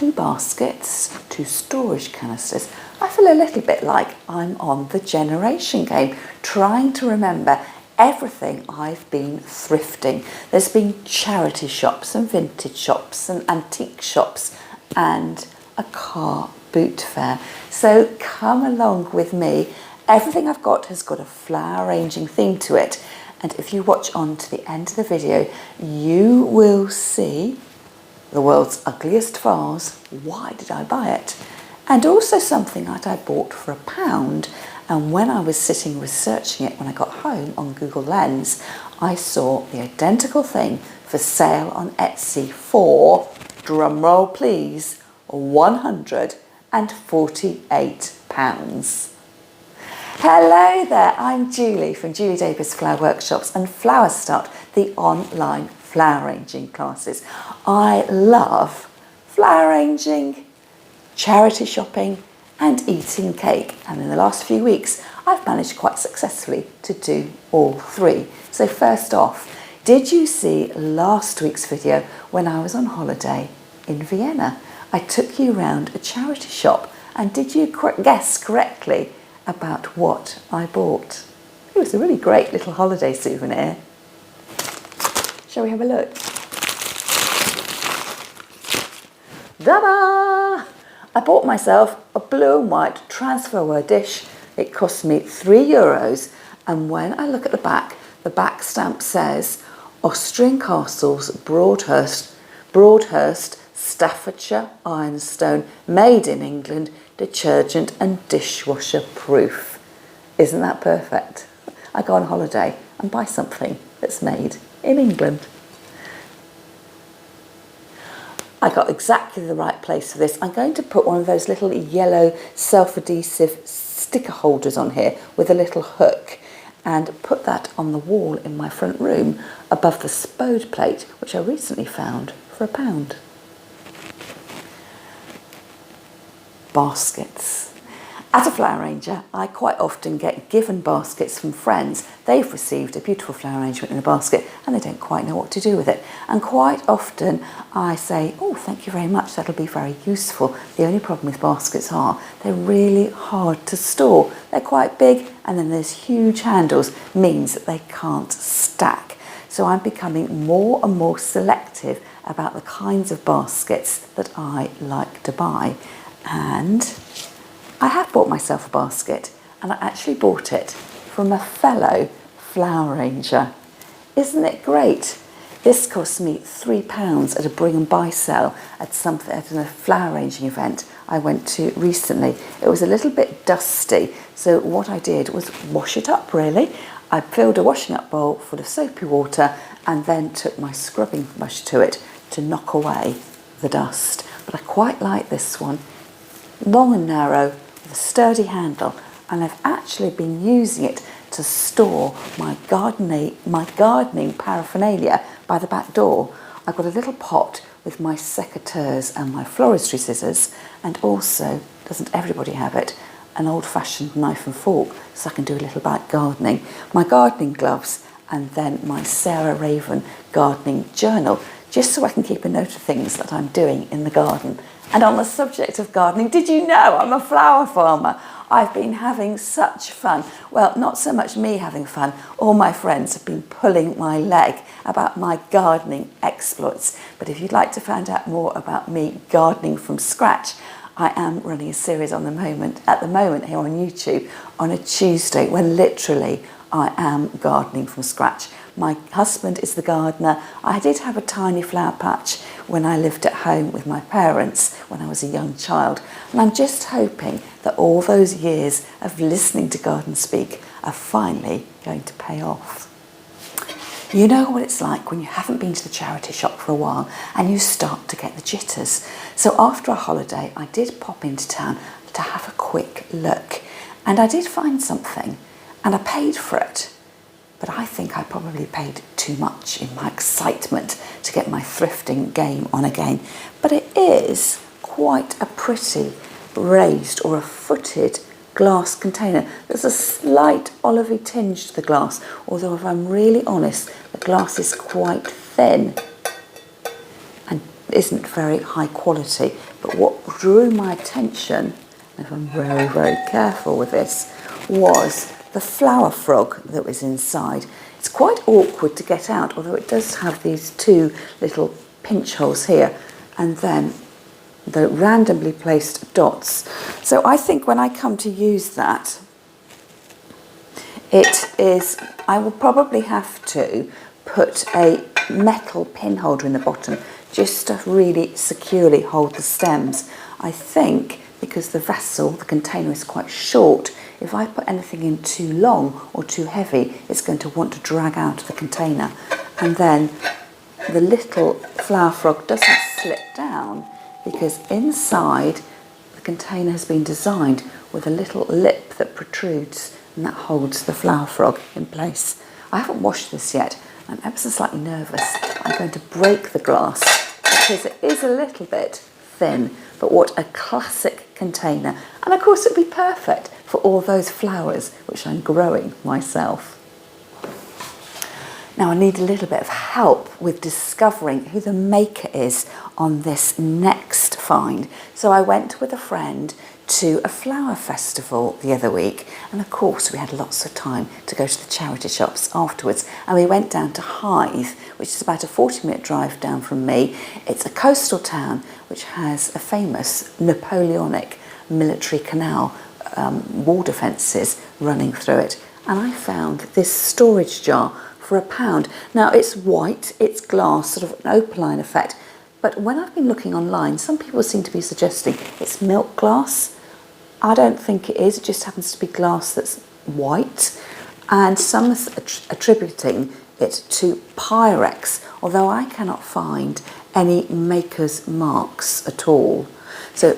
2 baskets, 2 storage canisters. I feel a little bit like I'm on the generation game, trying to remember everything I've been thrifting. There's been charity shops and vintage shops and antique shops and a car boot fair. So come along with me. Everything I've got has got a flower arranging theme to it. And if you watch on to the end of the video, you will see the world's ugliest vase. Why did I buy it? And also something that I bought for £1. And when I was sitting researching it when I got home on Google Lens, I saw the identical thing for sale on Etsy for, drumroll please, £148. Hello there, I'm Julie from Julie Davis Flower Workshops and Flower Start, the online flower arranging classes. I love flower arranging, charity shopping and eating cake, and in the last few weeks I've managed quite successfully to do all 3. So first off, did you see last week's video when I was on holiday in Vienna? I took you around a charity shop, and did you guess correctly about what I bought? It was a really great little holiday souvenir. Shall we have a look? Ta-da! I bought myself a blue and white transferware dish. It cost me €3, and when I look at the back stamp says Austrian Castles, Broadhurst, Staffordshire, ironstone, made in England, detergent and dishwasher proof. Isn't that perfect? I go on holiday and buy something that's made in England. I got exactly the right place for this. I'm going to put one of those little yellow self-adhesive sticker holders on here with a little hook and put that on the wall in my front room above the spode plate, which I recently found for £1. Baskets. As a flower arranger, I quite often get given baskets from friends. They've received a beautiful flower arrangement in a basket and they don't quite know what to do with it. And quite often I say, oh, thank you very much, that'll be very useful. The only problem with baskets are they're really hard to store. They're quite big, and then there's huge handles, means that they can't stack. So I'm becoming more and more selective about the kinds of baskets that I like to buy. And I have bought myself a basket, and I actually bought it from a fellow flower arranger. Isn't it great? This cost me £3 at a bring and buy sale at a flower arranging event I went to recently. It was a little bit dusty, so what I did was wash it up really. I filled a washing up bowl full of soapy water and then took my scrubbing brush to it to knock away the dust. But I quite like this one. Long and narrow with a sturdy handle, and I've actually been using it to store my gardening paraphernalia by the back door. I've got a little pot with my secateurs and my floristry scissors, and also, doesn't everybody have it, an old-fashioned knife and fork so I can do a little bit gardening, my gardening gloves, and then my Sarah Raven gardening journal, just so I can keep a note of things that I'm doing in the garden. And on the subject of gardening, did you know I'm a flower farmer? I've been having such fun. Well, not so much me having fun. All my friends have been pulling my leg about my gardening exploits. But if you'd like to find out more about me gardening from scratch, I am running a series at the moment here on YouTube on a Tuesday when literally I am gardening from scratch. My husband is the gardener. I did have a tiny flower patch when I lived at home with my parents when I was a young child. And I'm just hoping that all those years of listening to Garden Speak are finally going to pay off. You know what it's like when you haven't been to the charity shop for a while and you start to get the jitters. So after a holiday, I did pop into town to have a quick look. And I did find something, and I paid for it. But I think I probably paid too much in my excitement to get my thrifting game on again. But it is quite a pretty raised or a footed glass container. There's a slight olivey tinge to the glass, although if I'm really honest, the glass is quite thin. And isn't very high quality. But what drew my attention, if I'm very, very careful with this, was the flower frog that was inside. It's quite awkward to get out, although it does have these two little pinch holes here, and then the randomly placed dots. So I think when I come to use that, I will probably have to put a metal pin holder in the bottom just to really securely hold the stems. I think because the vessel, the container, is quite short, if I put anything in too long or too heavy, it's going to want to drag out of the container. And then the little flower frog doesn't slip down because inside the container has been designed with a little lip that protrudes, and that holds the flower frog in place. I haven't washed this yet. I'm ever so slightly nervous. I'm going to break the glass because it is a little bit thin, but what a classic container. And of course it'd be perfect for all those flowers which I'm growing myself. Now I need a little bit of help with discovering who the maker is on this next find. So I went with a friend to a flower festival the other week, and of course we had lots of time to go to the charity shops afterwards, and we went down to Hive, which is about a 40-minute drive down from me. It's a coastal town which has a famous Napoleonic military canal, wall defences running through it, and I found this storage jar for £1. Now it's white, it's glass, sort of an opaline effect, but when I've been looking online, some people seem to be suggesting it's milk glass. I don't think it is, it just happens to be glass that's white, and some are attributing it to Pyrex, although I cannot find any maker's marks at all. So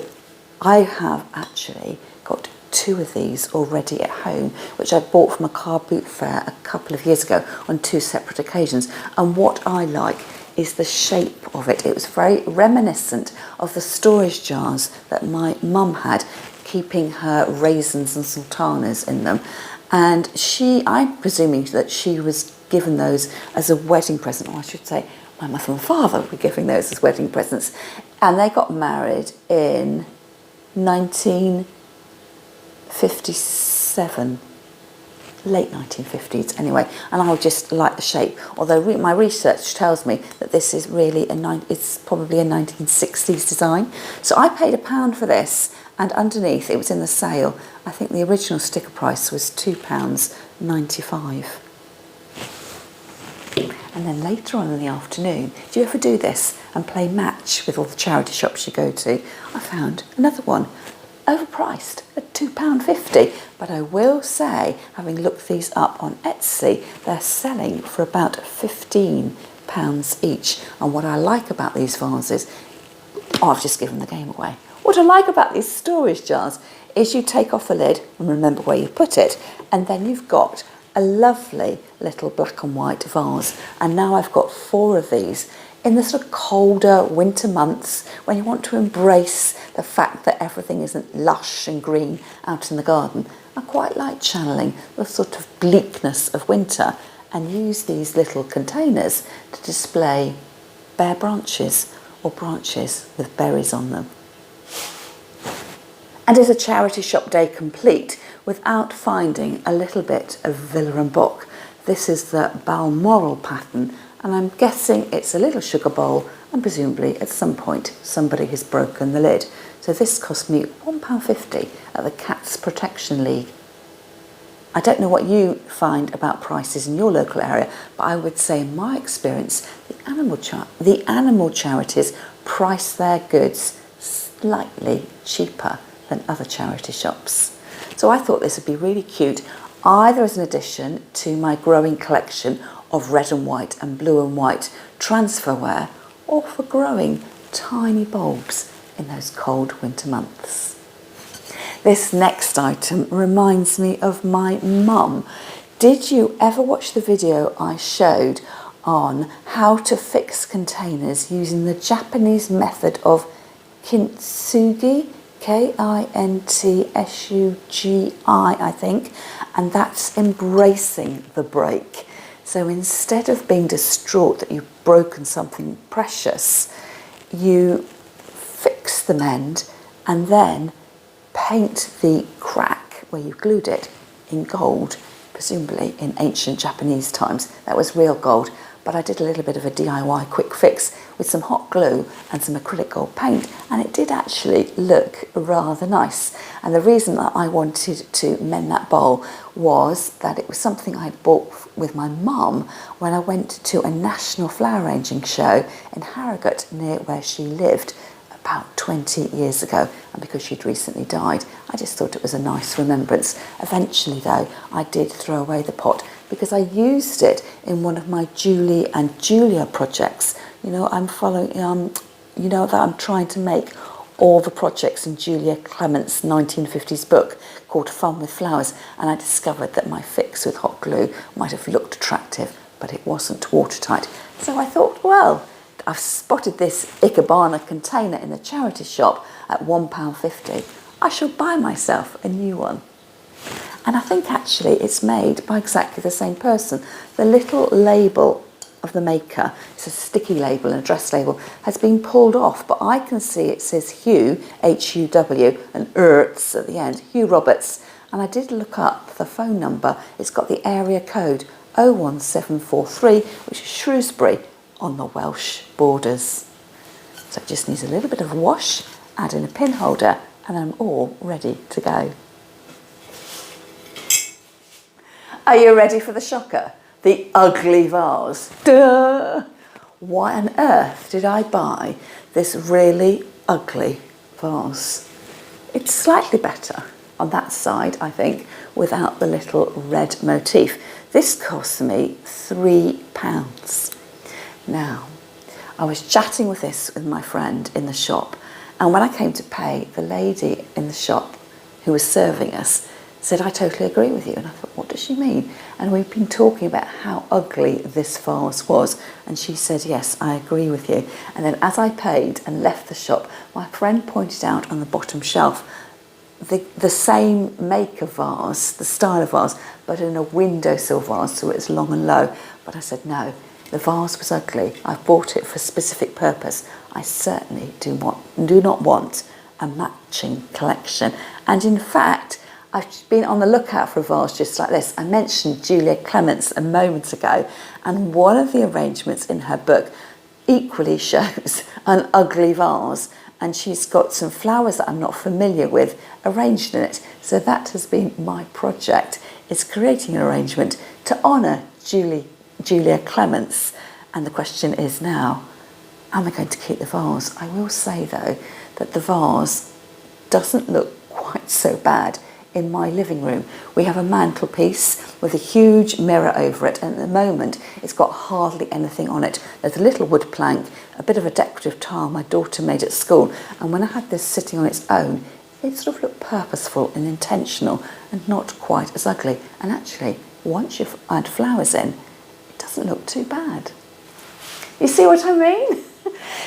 I have actually got 2 of these already at home, which I bought from a car boot fair a couple of years ago on 2 separate occasions, and what I like is the shape of it. It was very reminiscent of the storage jars that my mum had, keeping her raisins and sultanas in them, and I'm presuming that she was given those as a wedding present, or I should say my mother and father were giving those as wedding presents, and they got married in 1957, late 1950s anyway, and I just like the shape, although my research tells me that this is really it's probably a 1960s design. So I paid £1 for this, and underneath it was in the sale. I think the original sticker price was £2.95. And then later on in the afternoon, do you ever do this and play match with all the charity shops you go to? I found another one, overpriced at £2.50, but I will say, having looked these up on Etsy, they're selling for about £15 each. And what I like about these vases, I've just given the game away. What I like about these storage jars is you take off the lid and remember where you put it, and then you've got a lovely little black and white vase. And now I've got 4 of these in the sort of colder winter months when you want to embrace the fact that everything isn't lush and green out in the garden. I quite like channeling the sort of bleakness of winter and use these little containers to display bare branches or branches with berries on them. And is a charity shop day complete without finding a little bit of Villa and Bock? This is the Balmoral pattern, and I'm guessing it's a little sugar bowl, and presumably at some point somebody has broken the lid. So this cost me £1.50 at the Cats Protection League. I don't know what you find about prices in your local area, but I would say in my experience the animal charities price their goods slightly cheaper than other charity shops. So I thought this would be really cute, either as an addition to my growing collection of red and white and blue and white transferware, or for growing tiny bulbs in those cold winter months. This next item reminds me of my mum. Did you ever watch the video I showed on how to fix containers using the Japanese method of kintsugi? K-I-N-T-S-U-G-I, I think, and that's embracing the break. So instead of being distraught that you've broken something precious, you fix the mend and then paint the crack where you glued it in gold, presumably in ancient Japanese times. That was real gold, but I did a little bit of a DIY quick fix with some hot glue and some acrylic gold paint, and it did actually look rather nice. And the reason that I wanted to mend that bowl was that it was something I'd bought with my mum when I went to a national flower arranging show in Harrogate near where she lived about 20 years ago, and because she'd recently died, I just thought it was a nice remembrance. Eventually though, I did throw away the pot because I used it in one of my Julie and Julia projects. You know, I'm following, you know, that I'm trying to make all the projects in Julia Clement's 1950s book called Fun with Flowers, and I discovered that my fix with hot glue might have looked attractive, but it wasn't watertight. So I thought, well, I've spotted this Ikebana container in the charity shop at £1.50. I shall buy myself a new one. And I think actually it's made by exactly the same person. The little label of the maker, it's a sticky label and address label, has been pulled off, but I can see it says Hugh, H-U-W, and Ertz at the end, Hugh Roberts. And I did look up the phone number. It's got the area code 01743, which is Shrewsbury, on the Welsh borders. So it just needs a little bit of wash, add in a pin holder, and I'm all ready to go. Are you ready for the shocker? The ugly vase. Duh! Why on earth did I buy this really ugly vase? It's slightly better on that side, I think, without the little red motif. This cost me £3. Now, I was chatting with my friend in the shop, and when I came to pay, the lady in the shop who was serving us said, I totally agree with you. And I thought, what does she mean? And we've been talking about how ugly this vase was, and she said, yes, I agree with you. And then as I paid and left the shop, my friend pointed out on the bottom shelf the same make of vase, the style of vase, but in a windowsill vase, so it's long and low. But I said, no. The vase was ugly. I bought it for a specific purpose. I certainly do not want a matching collection. And in fact, I've been on the lookout for a vase just like this. I mentioned Julia Clements a moment ago, and one of the arrangements in her book equally shows an ugly vase, and she's got some flowers that I'm not familiar with arranged in it. So that has been my project, is creating an arrangement to honour Julia Clements. And the question is now, am I going to keep the vase? I will say though that the vase doesn't look quite so bad in my living room. We have a mantelpiece with a huge mirror over it, and at the moment it's got hardly anything on it. There's a little wood plank, a bit of a decorative tile my daughter made at school, and when I had this sitting on its own, it sort of looked purposeful and intentional and not quite as ugly. And actually, once you add flowers in, it doesn't look too bad. You see what I mean?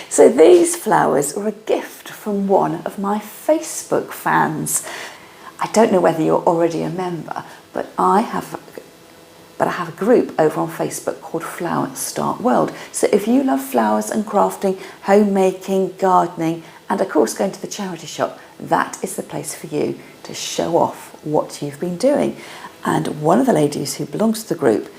So these flowers were a gift from one of my Facebook fans. I don't know whether you're already a member, but I have a group over on Facebook called Flower Start World. So if you love flowers and crafting, homemaking, gardening, and of course going to the charity shop, that is the place for you to show off what you've been doing. And one of the ladies who belongs to the group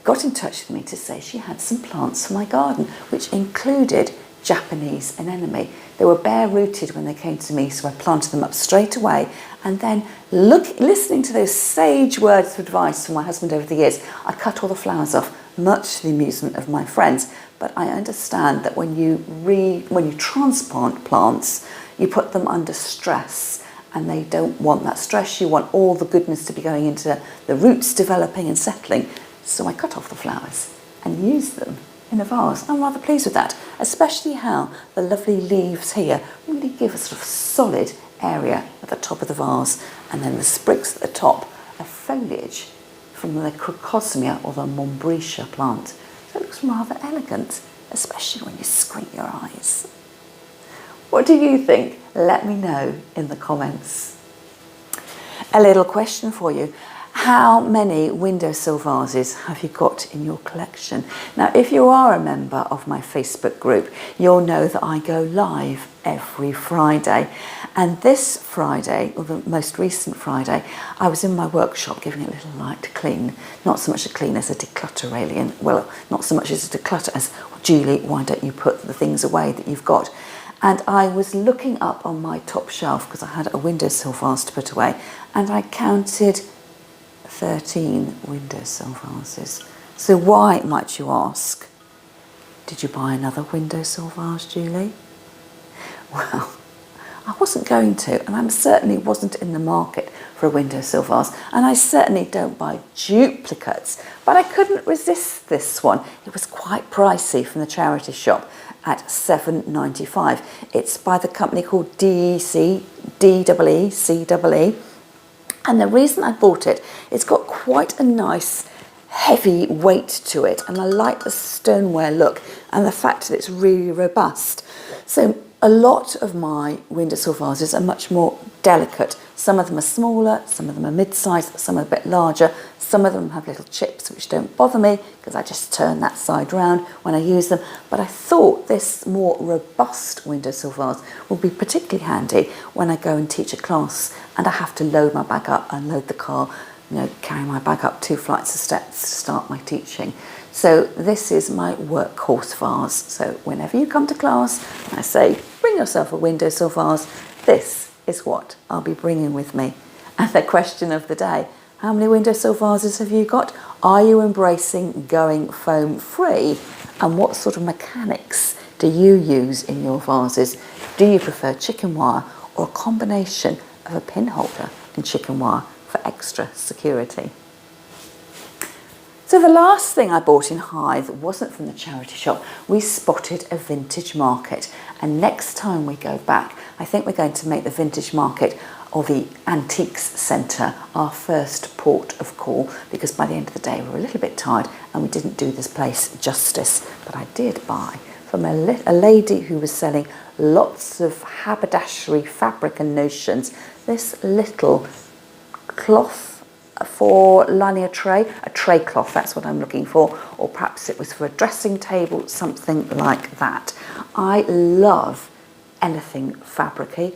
got in touch with me to say she had some plants for my garden, which included Japanese anemone. They were bare rooted when they came to me, so I planted them up straight away. And then listening to those sage words of advice from my husband over the years, I cut all the flowers off, much to the amusement of my friends. But I understand that when you transplant plants, you put them under stress, and they don't want that stress. You want all the goodness to be going into the roots developing and settling. So I cut off the flowers and used them in a vase. I'm rather pleased with that, especially how the lovely leaves here really give a sort of solid area at the top of the vase, and then the sprigs at the top are foliage from the Crocosmia or the Montbretia plant. So it looks rather elegant, especially when you squint your eyes. What do you think? Let me know in the comments. A little question for you. How many windowsill vases have you got in your collection? Now, if you are a member of my Facebook group, you'll know that I go live every Friday. And this Friday, or the most recent Friday, I was in my workshop giving it a little light clean. Not so much a clean as a declutter, really. And, well, not so much as a declutter as, Julie, why don't you put the things away that you've got? And I was looking up on my top shelf because I had a windowsill vase to put away, and I counted 13 windowsill vases. So why, might you ask? Did you buy another windowsill vase, Julie? Well, I wasn't going to, and I certainly wasn't in the market for a windowsill vase, and I certainly don't buy duplicates, but I couldn't resist this one. It was quite pricey from the charity shop at $7.95. It's by the company called DEC, DEECEE. And the reason I bought it, it's got quite a nice heavy weight to it, and I like the stoneware look and the fact that it's really robust. So a lot of my windowsill vases are much more delicate. Some of them are smaller, some of them are mid-sized, some are a bit larger. Some of them have little chips which don't bother me because I just turn that side round when I use them. But I thought this more robust windowsill vase would be particularly handy when I go and teach a class and I have to load my bag up, unload the car, carry my bag up 2 flights of steps to start my teaching. So this is my workhorse vase. So whenever you come to class, I say, bring yourself a windowsill vase. This is what I'll be bringing with me. And the question of the day, how many windowsill vases have you got? Are you embracing going foam free? And what sort of mechanics do you use in your vases? Do you prefer chicken wire or a combination of a pin holder and chicken wire for extra security? So the last thing I bought in Hive wasn't from the charity shop. We spotted a vintage market, and next time we go back, I think we're going to make the vintage market or the Antiques Centre our first port of call, because by the end of the day we were a little bit tired and we didn't do this place justice. But I did buy from a lady who was selling lots of haberdashery fabric and notions this little cloth for lining a tray cloth, that's what I'm looking for, or perhaps it was for a dressing table, something like that. I love anything fabricy.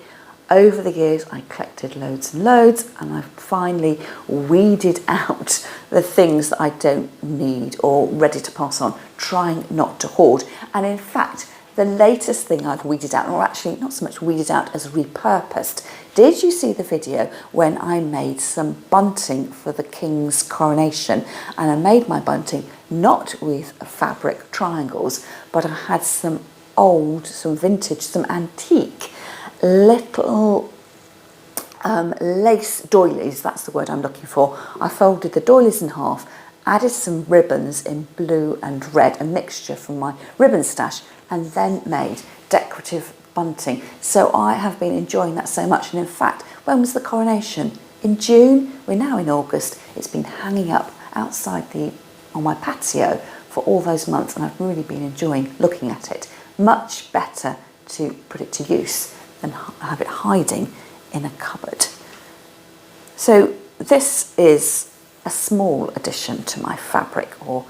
Over the years I collected loads and loads, and I finally weeded out the things that I don't need or ready to pass on, trying not to hoard. And in fact, the latest thing I've weeded out, or actually not so much weeded out as repurposed. Did you see the video when I made some bunting for the King's coronation? And I made my bunting not with fabric triangles, but I had some old, some vintage, some antique little lace doilies, that's the word I'm looking for. I folded the doilies in half, added some ribbons in blue and red, a mixture from my ribbon stash, and then made decorative bunting. So I have been enjoying that so much. And in fact, when was the coronation? In June. We're now in August. It's been hanging up outside on my patio for all those months, and I've really been enjoying looking at it. Much better to put it to use than have it hiding in a cupboard. So this is a small addition to my fabric or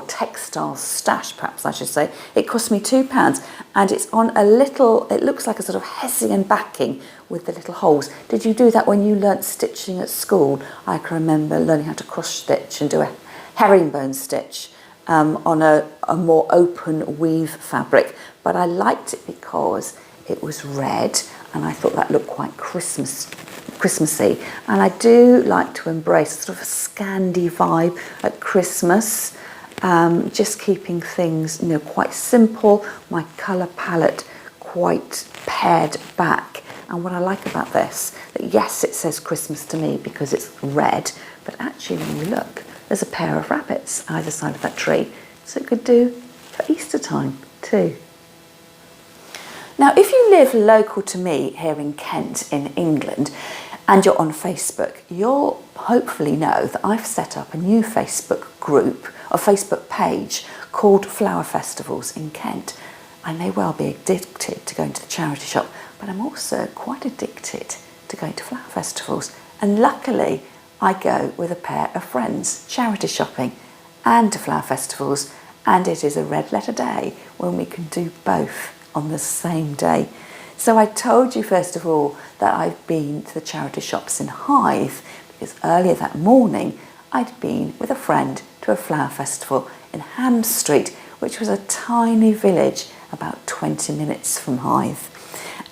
textile stash, perhaps I should say. It cost me £2, and it's on a little, it looks like a sort of Hessian backing with the little holes. Did you do that when you learnt stitching at school? I can remember learning how to cross stitch and do a herringbone stitch on a more open weave fabric. But I liked it because it was red, and I thought that looked quite Christmassy, and I do like to embrace sort of a Scandi vibe at Christmas, just keeping things quite simple, my colour palette quite pared back. And what I like about this, that yes, it says Christmas to me because it's red, but actually when you look, there's a pair of rabbits either side of that tree, so it could do for Easter time too. Now, if you live local to me here in Kent in England and you're on Facebook, you'll hopefully know that I've set up a new Facebook group or Facebook page called Flower Festivals in Kent. I may well be addicted to going to the charity shop, but I'm also quite addicted to going to flower festivals. And luckily, I go with a pair of friends charity shopping and to flower festivals, and it is a red letter day when we can do both on the same day. So I told you first of all that I've been to the charity shops in Hive because earlier that morning I'd been with a friend to a flower festival in Ham Street, which was a tiny village about 20 minutes from Hive.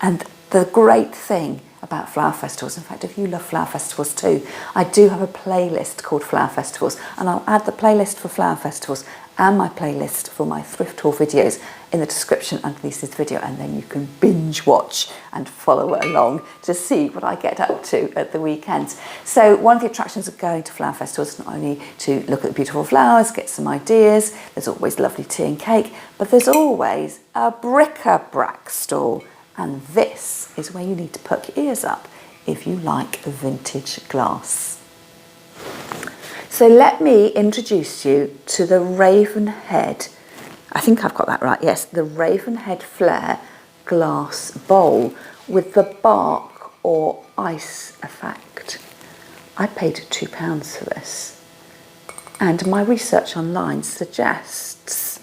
And the great thing about flower festivals, in fact if you love flower festivals too, I do have a playlist called Flower Festivals, and I'll add the playlist for flower festivals and my playlist for my thrift tour videos in the description underneath this video, and then you can binge watch and follow along to see what I get up to at the weekends. So one of the attractions of going to flower festivals is not only to look at the beautiful flowers, get some ideas, there's always lovely tea and cake, but there's always a bric-a-brac stall, and this is where you need to perk your ears up if you like vintage glass. So let me introduce you to the Ravenhead, I think I've got that right, yes, the Ravenhead Flare glass bowl with the bark or ice effect. I paid £2 for this, and my research online suggests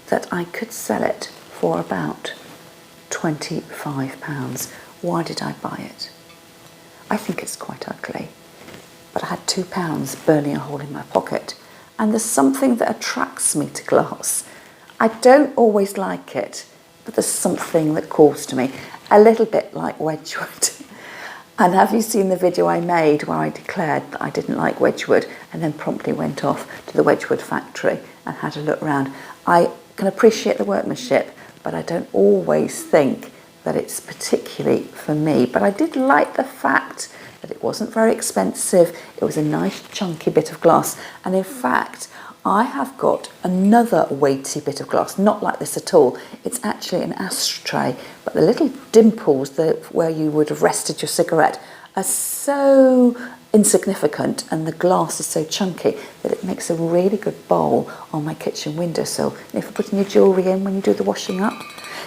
that I could sell it for about £25. Why did I buy it? I think it's quite ugly, but I had £2 burning a hole in my pocket, and there's something that attracts me to glass. I don't always like it, but there's something that calls to me, a little bit like Wedgwood. And have you seen the video I made where I declared that I didn't like Wedgwood and then promptly went off to the Wedgwood factory and had a look round? I can appreciate the workmanship, but I don't always think that it's particularly for me. But I did like the fact that it wasn't very expensive. It was a nice chunky bit of glass. And in fact, I have got another weighty bit of glass, not like this at all. It's actually an ashtray, but the little dimples where you would have rested your cigarette are so insignificant, and the glass is so chunky that it makes a really good bowl on my kitchen windowsill. And if you're putting your jewellery in when you do the washing up.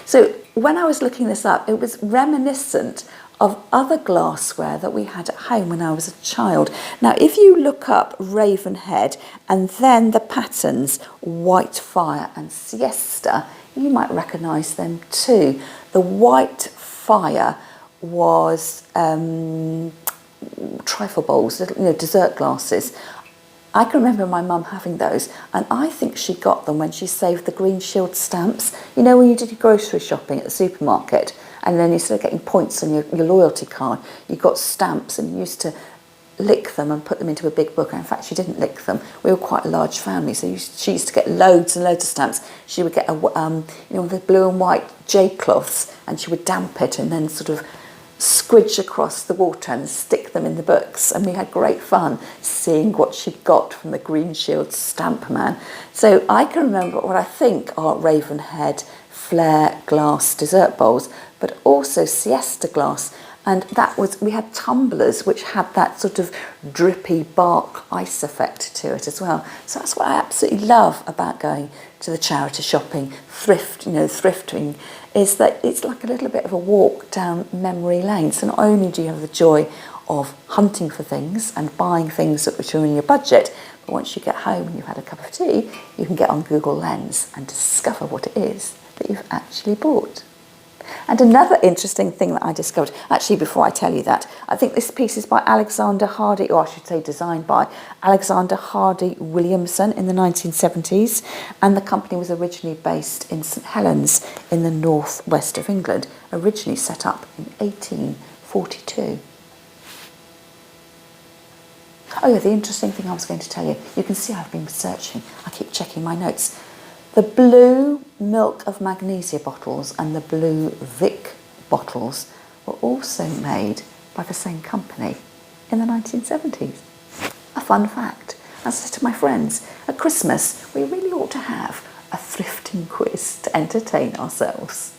So when I was looking this up, it was reminiscent of other glassware that we had at home when I was a child. Now, if you look up Ravenhead and then the patterns White Fire and Siesta, you might recognise them too. The White Fire was trifle bowls, little, dessert glasses. I can remember my mum having those, and I think she got them when she saved the Green Shield stamps. You know, when you did your grocery shopping at the supermarket, and then instead of getting points on your loyalty card, you got stamps, and you used to lick them and put them into a big book. And in fact, she didn't lick them. We were quite a large family, so she used to get loads and loads of stamps. She would get the blue and white jade cloths, and she would damp it and then sort of squidge across the water and stick them in the books, and we had great fun seeing what she got from the Green Shield stamp man. So I can remember what I think are Ravenhead flare glass dessert bowls, but also Siesta glass, and we had tumblers which had that sort of drippy bark ice effect to it as well. So that's what I absolutely love about going to the charity shopping, thrifting, is that it's like a little bit of a walk down memory lane. So not only do you have the joy of hunting for things and buying things which are in your budget, but once you get home and you've had a cup of tea, you can get on Google Lens and discover what it is that you've actually bought. And another interesting thing that I discovered, actually before I tell you that, I think this piece is by Alexander Hardy, or I should say designed by Alexander Hardy Williamson in the 1970s, and the company was originally based in St Helens in the northwest of England, originally set up in 1842. Oh yeah, the interesting thing I was going to tell you, you can see I've been searching, I keep checking my notes. The blue Milk of Magnesia bottles and the blue Vic bottles were also made by the same company in the 1970s. A fun fact. As I said to my friends, at Christmas we really ought to have a thrifting quiz to entertain ourselves.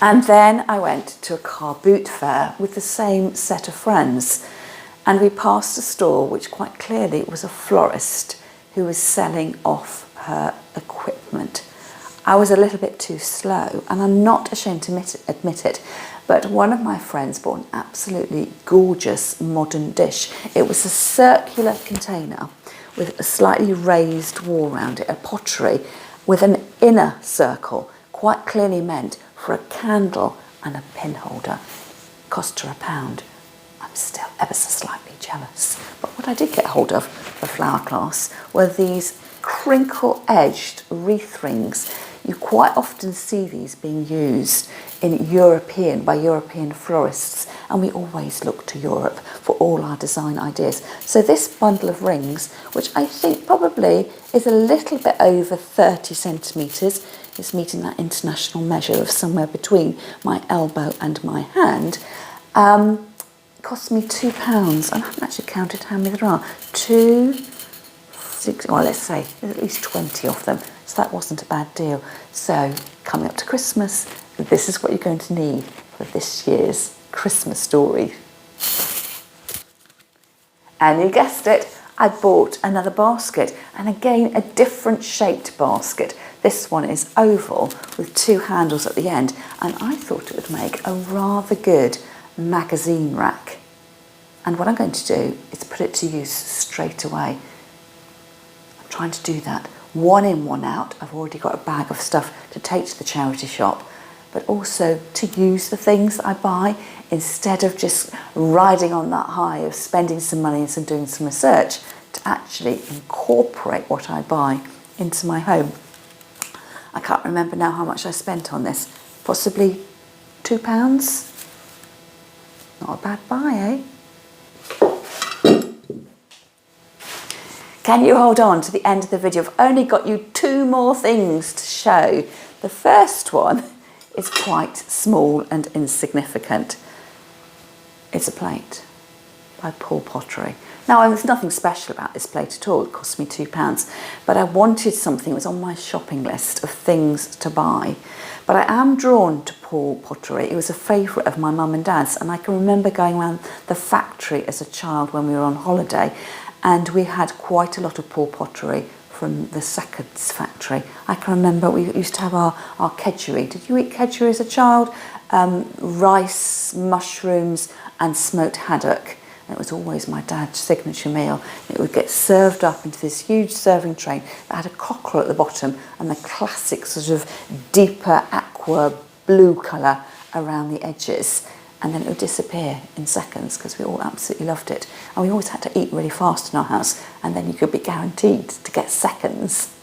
And then I went to a car boot fair with the same set of friends, and we passed a store which quite clearly was a florist who was selling off her equipment. I was a little bit too slow, and I'm not ashamed to admit it, But one of my friends bought an absolutely gorgeous modern dish. It was a circular container with a slightly raised wall around it, a pottery with an inner circle, quite clearly meant for a candle and a pin holder. Cost her £1. I'm still ever so slightly jealous. But what I did get hold of for flower class were these crinkle-edged wreath rings. You quite often see these being used by European florists, and we always look to Europe for all our design ideas. So this bundle of rings, which I think probably is a little bit over 30 centimetres, is meeting that international measure of somewhere between my elbow and my hand, cost me £2. I haven't actually counted how many there are. 2, 6, well, let's say there's at least 20 of them. So that wasn't a bad deal. So coming up to Christmas, this is what you're going to need for this year's Christmas story. And you guessed it, I bought another basket, and again a different shaped basket. This one is oval with 2 handles at the end, and I thought it would make a rather good magazine rack. And what I'm going to do is put it to use straight away. I'm trying to do that. One in, one out. I've already got a bag of stuff to take to the charity shop, but also to use the things that I buy instead of just riding on that high of spending some money and doing some research, to actually incorporate what I buy into my home. I can't remember now how much I spent on this. Possibly £2? Not a bad buy, eh? Can you hold on to the end of the video? I've only got you 2 more things to show. The first one is quite small and insignificant. It's a plate by Pottery. Now, there's nothing special about this plate at all. It cost me £2, but I wanted something that was on my shopping list of things to buy. But I am drawn to Pottery. It was a favourite of my mum and dad's, and I can remember going around the factory as a child when we were on holiday, and we had quite a lot of Pottery from the Seconds factory. I can remember we used to have our kedgeree. Did you eat kedgeree as a child? Rice, mushrooms and smoked haddock. And it was always my dad's signature meal. It would get served up into this huge serving tray that had a cockerel at the bottom and the classic sort of deeper aqua blue colour around the edges. And then it would disappear in seconds because we all absolutely loved it. And we always had to eat really fast in our house, and then you could be guaranteed to get seconds.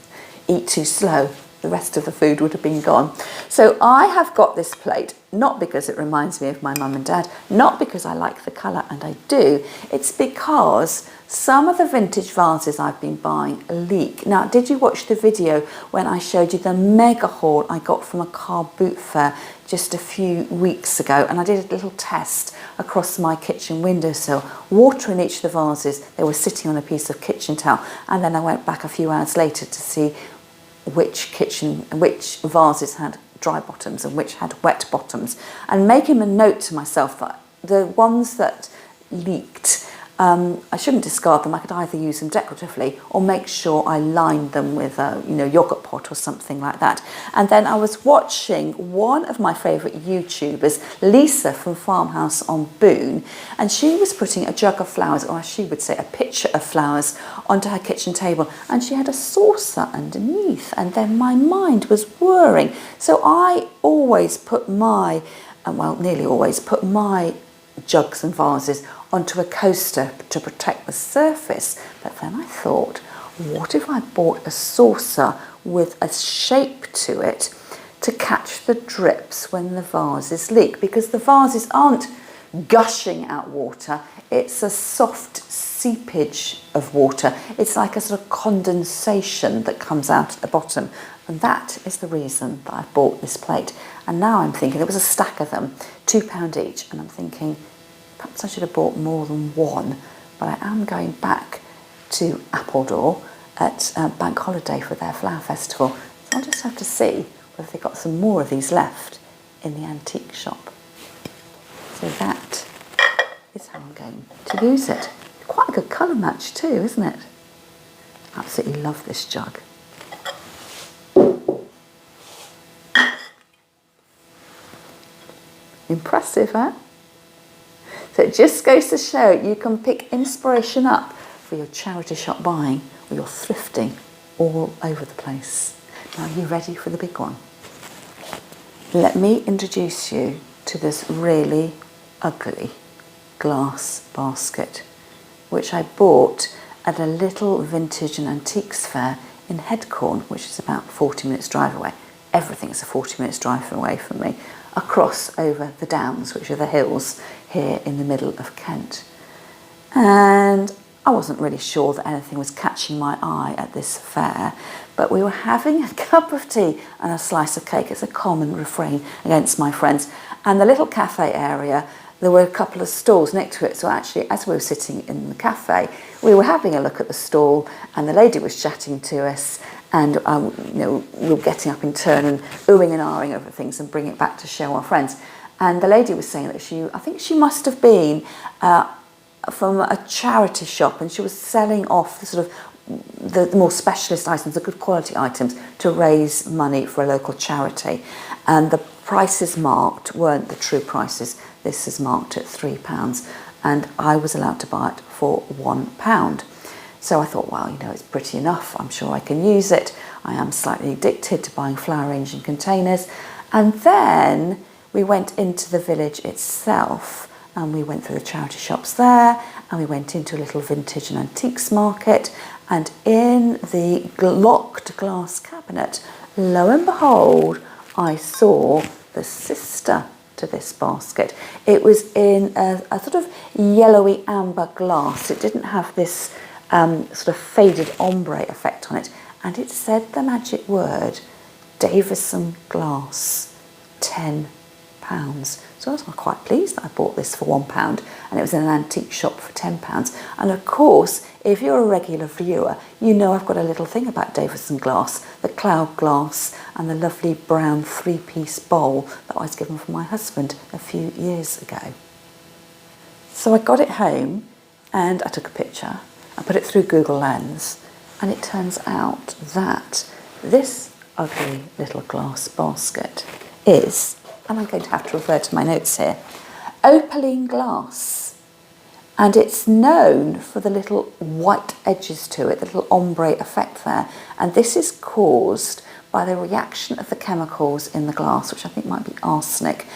Eat too slow, the rest of the food would have been gone. So I have got this plate, not because it reminds me of my mum and dad, not because I like the colour, and I do, it's because some of the vintage vases I've been buying leak. Now, did you watch the video when I showed you the mega haul I got from a car boot fair just a few weeks ago? And I did a little test across my kitchen windowsill, water in each of the vases. They were sitting on a piece of kitchen towel, and then I went back a few hours later to see which vases had dry bottoms and which had wet bottoms, and making a note to myself that the ones that leaked, I shouldn't discard them. I could either use them decoratively or make sure I lined them with a yogurt pot or something like that. And then I was watching one of my favourite YouTubers, Lisa from Farmhouse on Boone, and she was putting a jug of flowers, or as she would say, a pitcher of flowers, onto her kitchen table, and she had a saucer underneath, and then my mind was whirring. So I always put nearly always put my jugs and vases onto a coaster to protect the surface. But then I thought, what if I bought a saucer with a shape to it to catch the drips when the vases leak? Because the vases aren't gushing out water, it's a soft seepage of water. It's like a sort of condensation that comes out at the bottom. And that is the reason that I bought this plate. And now I'm thinking, there was a stack of them, £2 each, and I'm thinking, perhaps I should have bought more than one, but I am going back to Appledore at Bank Holiday for their flower festival. So I'll just have to see whether they've got some more of these left in the antique shop. So that is how I'm going to use it. Quite a good colour match too, isn't it? Absolutely love this jug. Impressive, huh? So it just goes to show you can pick inspiration up for your charity shop buying or your thrifting all over the place. Now, are you ready for the big one? Let me introduce you to this really ugly glass basket, which I bought at a little vintage and antiques fair in Headcorn, which is about 40 minutes drive away. Everything's a 40 minutes drive away from me, across over the downs, which are the hills here in the middle of Kent. And I wasn't really sure that anything was catching my eye at this fair, but we were having a cup of tea and a slice of cake. It's a common refrain against my friends. And the little cafe area, there were a couple of stalls next to it. So actually, as we were sitting in the cafe, we were having a look at the stall, and the lady was chatting to us, and we were getting up in turn and oohing and ahhing over things and bringing it back to show our friends. And the lady was saying that I think she must have been from a charity shop, and she was selling off the sort of the more specialist items, the good quality items, to raise money for a local charity. And the prices marked weren't the true prices. This is marked at £3, and I was allowed to buy it for £1. So I thought, well, it's pretty enough. I'm sure I can use it. I am slightly addicted to buying flower arranging containers. And then we went into the village itself, and we went through the charity shops there, and we went into a little vintage and antiques market, and in the locked glass cabinet, lo and behold, I saw the sister to this basket. It was in a sort of yellowy amber glass. It didn't have this sort of faded ombre effect on it, and it said the magic word, Davidson glass, £10. So I was quite pleased that I bought this for £1, and it was in an antique shop for £10. And of course, if you're a regular viewer, you know I've got a little thing about Davidson glass, the cloud glass and the lovely brown 3-piece bowl that I was given from my husband a few years ago. So I got it home and I took a picture. I put it through Google Lens, and it turns out that this ugly little glass basket is, and I'm going to have to refer to my notes here, opaline glass. And it's known for the little white edges to it, the little ombre effect there. And this is caused by the reaction of the chemicals in the glass, which I think might be arsenic.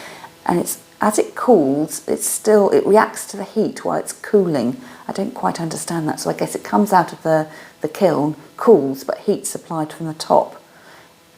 And as it cools, it reacts to the heat while it's cooling. I don't quite understand that. So I guess it comes out of the kiln, cools, but heat's applied from the top.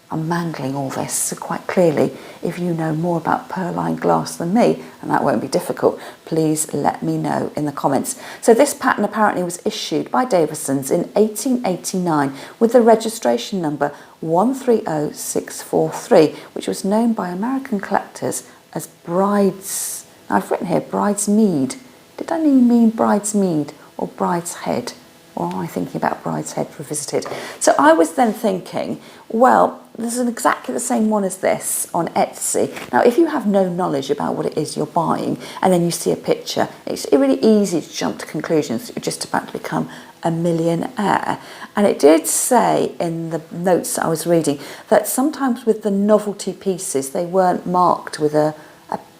I'm mangling all this, so quite clearly, if you know more about pearline glass than me, and that won't be difficult, please let me know in the comments. So this pattern apparently was issued by Davidson's in 1889 with the registration number 130643, which was known by American collectors as brides. Now I've written here bridesmead. Did I mean bridesmead or brideshead? Or am I thinking about Brideshead Revisited? So I was then thinking, well, there's exactly the same one as this on Etsy. Now, if you have no knowledge about what it is you're buying, and then you see a picture, it's really easy to jump to conclusions that you're just about to become a millionaire. And it did say in the notes that I was reading that sometimes with the novelty pieces, they weren't marked with a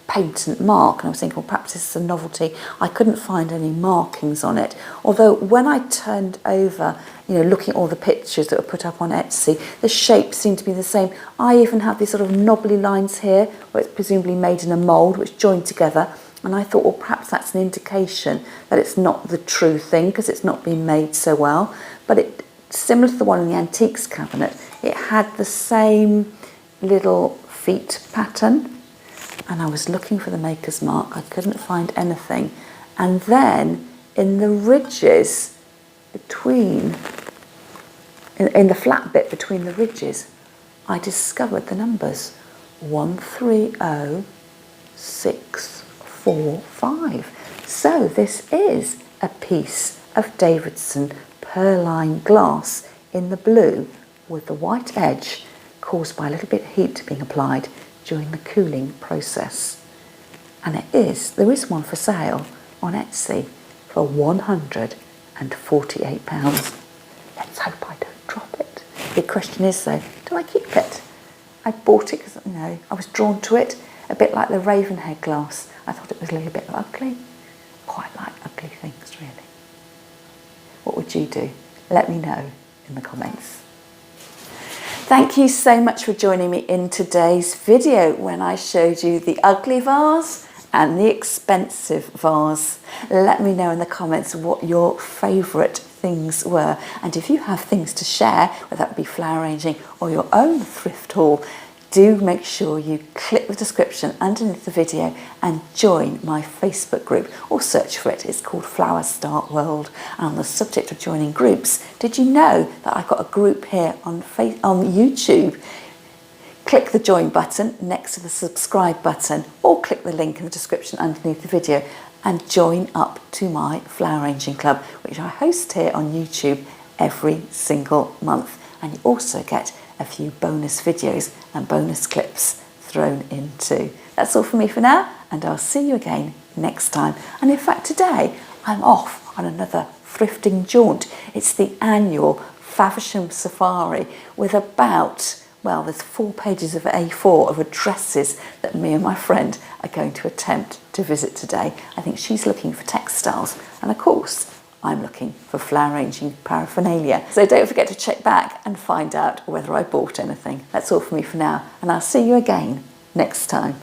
patent mark, and I was thinking, well, perhaps this is a novelty. I couldn't find any markings on it, although when I turned over, looking at all the pictures that were put up on Etsy, the shapes seemed to be the same. I even have these sort of knobbly lines here where it's presumably made in a mould which joined together, and I thought, well, perhaps that's an indication that it's not the true thing because it's not been made so well. But it, similar to the one in the antiques cabinet, it had the same little feet pattern. And I was looking for the maker's mark. I couldn't find anything. And then in the ridges in the flat bit between the ridges, I discovered the numbers 130645. So this is a piece of Davidson pearline glass in the blue with the white edge caused by a little bit of heat being applied during the cooling process. And there is one for sale on Etsy for £148. Let's hope I don't drop it. The question is though, do I keep it? I bought it because I was drawn to it, a bit like the Ravenhead glass. I thought it was a little bit ugly. Quite like ugly things, really. What would you do? Let me know in the comments. Thank you so much for joining me in today's video when I showed you the ugly vase and the expensive vase. Let me know in the comments what your favourite things were, and if you have things to share, whether that be flower arranging or your own thrift haul, do make sure you click the description underneath the video and join my Facebook group, or search for it. It's called Flower Start World. And on the subject of joining groups, did you know that I've got a group here on YouTube? Click the join button next to the subscribe button, or click the link in the description underneath the video and join up to my flower arranging club, which I host here on YouTube every single month. And you also get a few bonus videos and bonus clips thrown in too. That's all for me for now, and I'll see you again next time. And in fact, today I'm off on another thrifting jaunt. It's the annual Faversham Safari with about, well, there's 4 pages of A4 of addresses that me and my friend are going to attempt to visit today. I think she's looking for textiles, and of course I'm looking for flower arranging paraphernalia. So don't forget to check back and find out whether I bought anything. That's all for me for now, and I'll see you again next time.